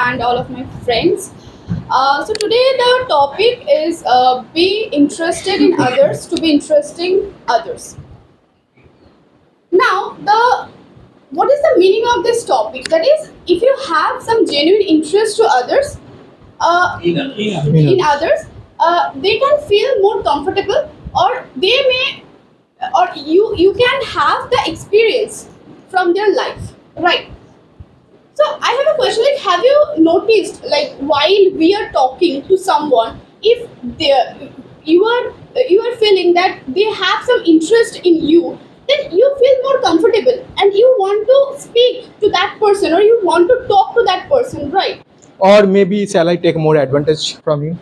and all of my friends. So today the topic is be interested in others to be interesting others. Now, the what is the meaning of this topic? That is, if you have some genuine interest to others, in others, they can feel more comfortable, or they may, or you can have the experience from their life, right? So I have a question. Like, have you noticed, like, while we are talking to someone, if they you are feeling that they have some interest in you, then you feel more comfortable and you want to speak to that person or you want to talk to that person, right? Or maybe shall I take more advantage from you?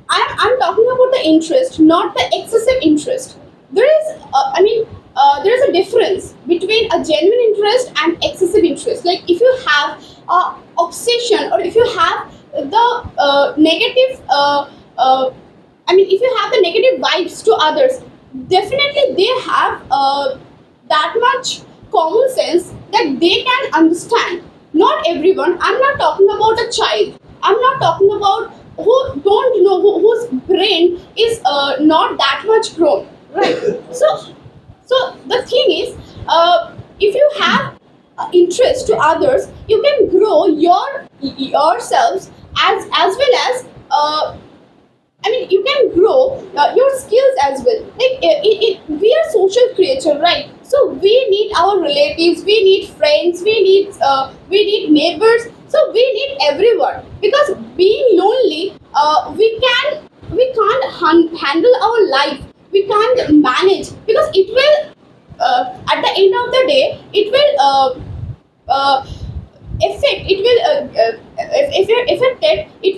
I'm talking about the interest, not the excessive interest. There is, there is a difference between a genuine interest and excessive interest. Like if you have obsession or if you have the negative, if you have the negative vibes to others, definitely they have that much common sense that they can understand. Not everyone. I'm not talking about a child. I'm not talking about who don't know whose brain is not that much grown, right? So the thing is, if you have interest to others, you can grow yourselves as well as you can grow your skills as well. Like we are social creature, right? So we need our relatives, we need friends, we need neighbors. So we need everyone because being lonely, we can't handle our life. We can't manage because it will at the end of the day it will affect it will if affected it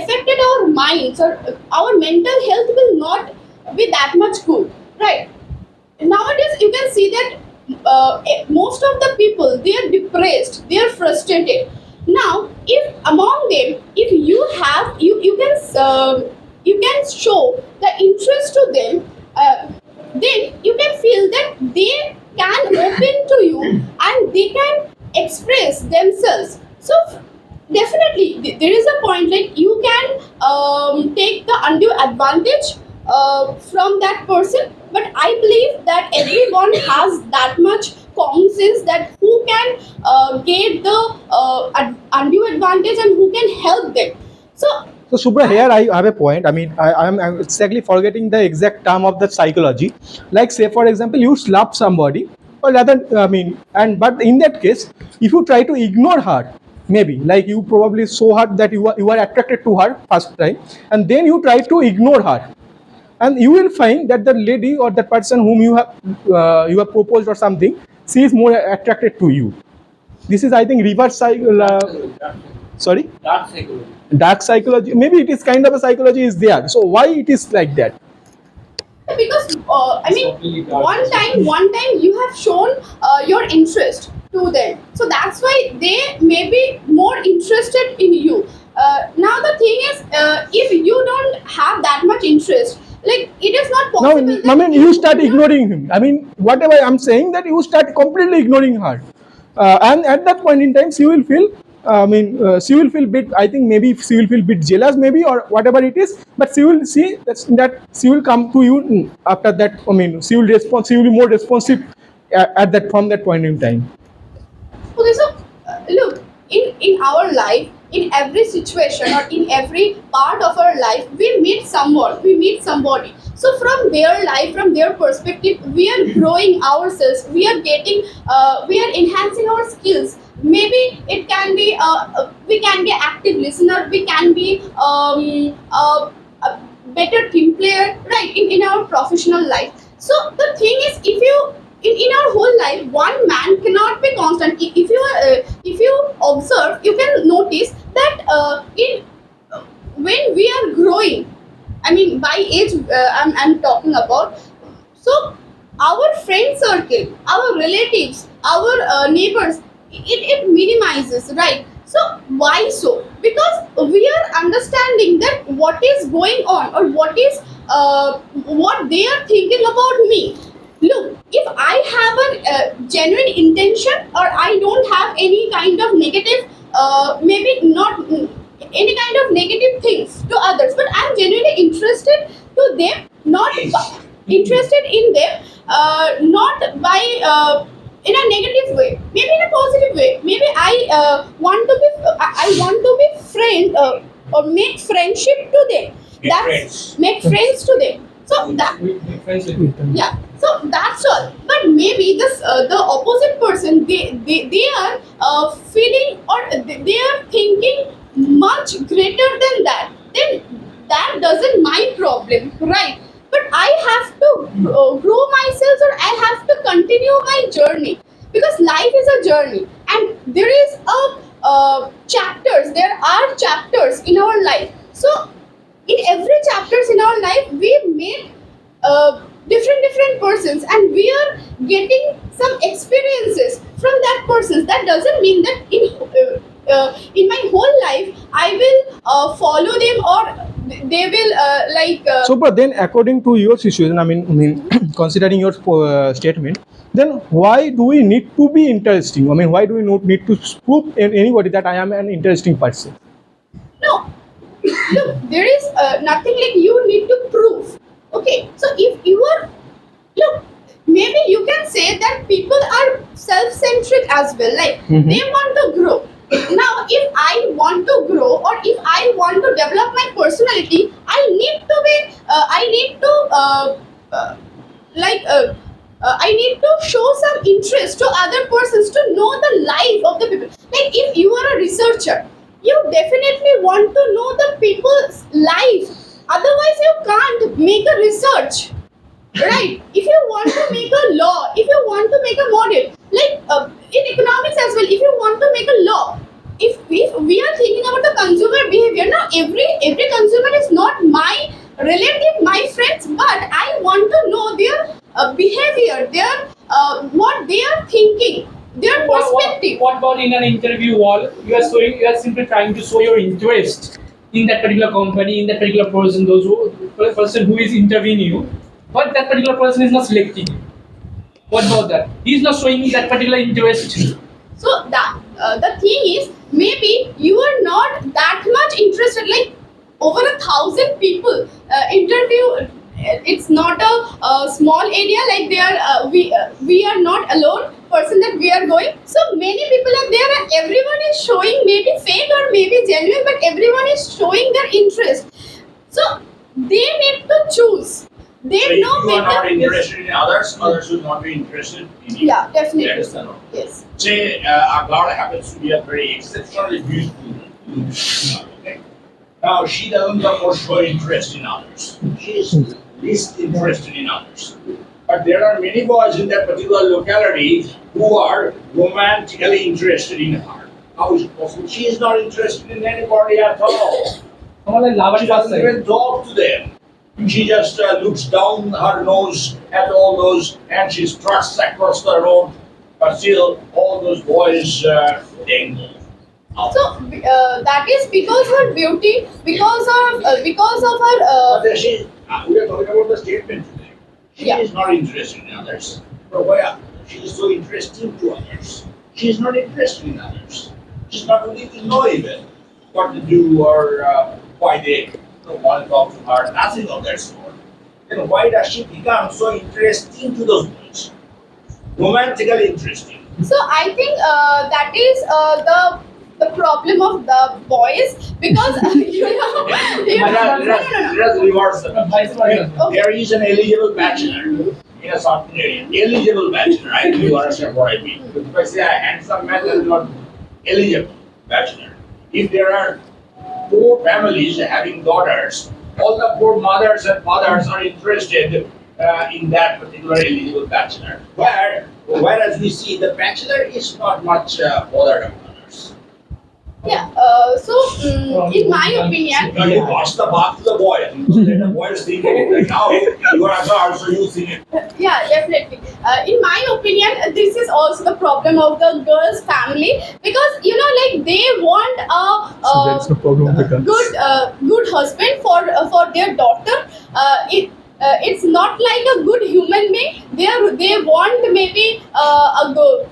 affected our minds or our mental health will not be that much good, right? Nowadays you can see that most of the people they are depressed, they are frustrated. Now if among them, if you have you can show the interest to them, then you can feel that they can open to you and they can express themselves. So definitely there is a point like you can take the undue advantage from that person, but I believe that everyone has that much common sense that who can get the undue advantage and who can help them. So So Subra, here I have a point. I'm exactly forgetting the exact term of the psychology. Like say for example, you slap somebody, or rather, but in that case, if you try to ignore her, maybe like you probably saw her that you are attracted to her first time, and then you try to ignore her, and you will find that the lady or the person whom you have proposed or something, she is more attracted to you. This is, I think, reverse cycle. Sorry, dark psychology. Maybe it is kind of a psychology is there. So why it is like that? because one time you have shown your interest to them, so that's why they may be more interested in you. Now the thing is, if you don't have that much interest, like it is not Now, possible I that mean, you start ignoring him. I mean, whatever I'm saying, that you start completely ignoring her, and at that point in time, she will feel. She will feel bit. I think maybe she will feel bit jealous, maybe or whatever it is. But she will see that she will come to you after that. I mean, she will respond. She will be more responsive at that from that point in time. Okay, so look, in our life, in every situation or in every part of our life, we meet someone, we meet somebody. So from their life, from their perspective, we are growing ourselves. We are getting, we are enhancing our skills. Maybe it can be, we can be active listener. We can be a better team player, right? In our professional life. So the thing is, if you in our whole life one man cannot be constant. If you observe, you can notice that in when we are growing, by age, I'm talking about. So our friend circle, our relatives, our neighbors, it minimizes, right? So why so? Because we are understanding that what is going on or what they are thinking about me. Look, if I have a genuine intention or I don't have any kind of negative maybe not any kind of negative things to others, but I'm genuinely interested to them, not interested in them, not by in a negative way, maybe in a positive way. Maybe I want to be friend, or make friendship to them. That's make friends to them. So that, yeah, so that's all. But maybe this the opposite person, they are feeling, or they are thinking much greater than that. Then that doesn't my problem, right? But I have to grow myself, or I have to continue my journey, because life is a journey, and there is a chapters, there are chapters in our life. So in every chapters in our life we meet different persons, and we are getting some experiences from that persons. That doesn't mean that in my whole life I will follow them, or they will So, but then according to your situation, considering your statement, then why do we need to be interesting? Why do we not need to prove in anybody that I am an interesting person? no. Look, there is nothing like you need to prove. Okay, so if you are, look, maybe you can say that people are self-centric as well. Like they want to grow. Now, if I want to grow, or if I want to develop my personality, I need to be. I need to like. I need to show some interest to other persons to know the life of the people. Like if you are a researcher, you definitely want to know the people's life. Otherwise, you can't make a research, right? If you want to make a law, if you want to make a model, like in economics as well, if you want to make a law, if we are thinking about the consumer behavior, now every consumer is not my relative, my friends, but I want to know their behavior, their what they are thinking, their perspective. What about in an interview wall? You are simply trying to show your interest in that particular company, in that particular person, person who is interviewing you, but that particular person is not selecting you. What about that? He is not showing that particular interest. So the thing is, maybe you are not that much interested. Like over 1,000 people interview. It's not a small area. Like they are, we are not alone person that we are going. So many people are there, and everyone is showing maybe fake or maybe genuine, but everyone is showing their interest. So they need to choose. They So if know you are not better. interested in others, others will not be interested in you. Yeah, definitely. That's the norm. Yes. Say a girl happens to be a very exceptionally beautiful woman, okay? Now she doesn't of course show interest in others. She is least interested in others. But there are many boys in that particular locality who are romantically interested in her. How is it possible? She is not interested in anybody at all. She doesn't even talk to them. She just looks down her nose at all those, and she struts across the road. But still, all those boys dangle. So that is because her beauty, because of her. But we are talking about the statement today. She Yeah. is not interested in others. But why? She is so interesting to others. She is not interested in others. She's not willing to know even what to do, or why they don't want to talk to her. Nothing of that sort. Then why does she become so interesting to those boys? Romantically interesting. So I think that is the problem of the boys, because Let us reverse it. Vice versa. Okay. There is an eligible bachelor in a certain area. Eligible bachelor, right? You understand what I mean? If I say a handsome man is not eligible bachelor. If there are poor families having daughters, all the poor mothers and fathers are interested in that particular eligible bachelor. Whereas we see the bachelor is not much bothered about others. yeah. So in my opinion, Now you pass the buck to the boy. Let the boys think about it. Now you are a girl, so you think it. yeah, definitely. In my opinion, this is also the problem of the girl's family, because like they want So there is no problem with the girls. good husband for their daughter. It's not like a good human being. They want maybe a good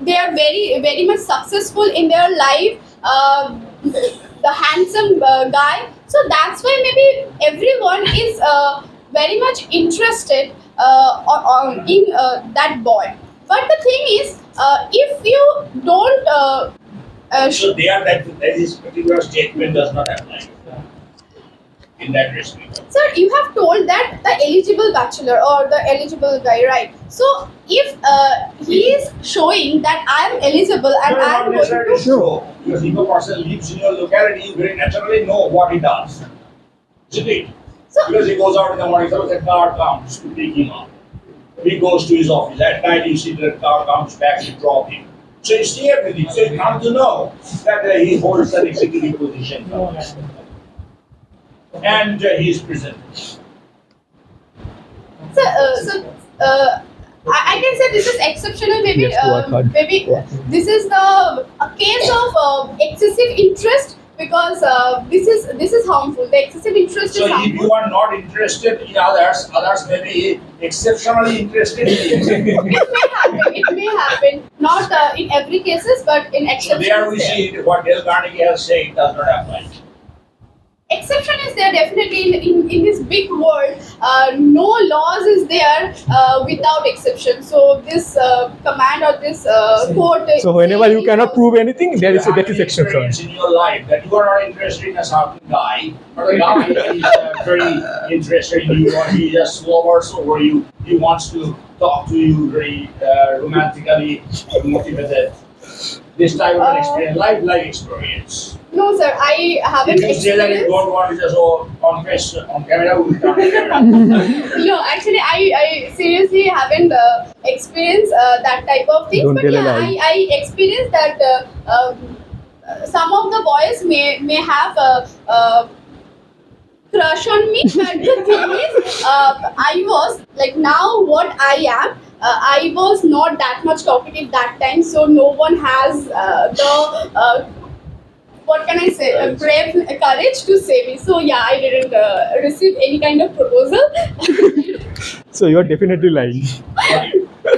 they are very much successful in their life, the handsome guy. So that's why maybe everyone is very much interested in that boy. But the thing is, if you don't So there that this particular statement does not apply in that respect. sir, you have told that the eligible bachelor or the eligible guy, right? So if he is showing that I am eligible and No, I not am going necessarily to, so. Because if a person lives in your locality, you very naturally know what he does. Isn't it? so Because he goes out in the morning, suppose a car comes to pick him up. He goes to his office. At night, you see the car comes back to drop him. So you see everything. So you come to know that he holds an executive position. And he is present. I can say this is exceptional. Maybe Yes, work hard. maybe this is the a case of excessive interest, because this is harmful. The excessive interest So is if harmful. you are not interested in others, others may be exceptionally interested in you. It may happen. It may happen. Not in every cases, but in So there we exceptions. see what Dale Carnegie has said does not apply. Exception is there definitely in this big world. No laws is there without exception. So this command or this quote. So whenever you cannot prove anything, there is a that is Any exception. experience in your life that you are not interested in a certain guy, but the guy is very interested in you, or he just lovers over you. He wants to talk to you very romantically motivated. This type of an experience, life experience. No, sir, I haven't If you say that you experienced. don't want to just confess on camera, we will come on camera. No, actually, I seriously haven't experienced that type of things. Don't But tell a yeah, lie. I experienced that some of the boys may have a crush on me. But the thing is, I was like now what I am. I was not that much talkative that time, so no one has the what can I say, brave courage to say me. So yeah, I didn't receive any kind of proposal. So you are definitely lying.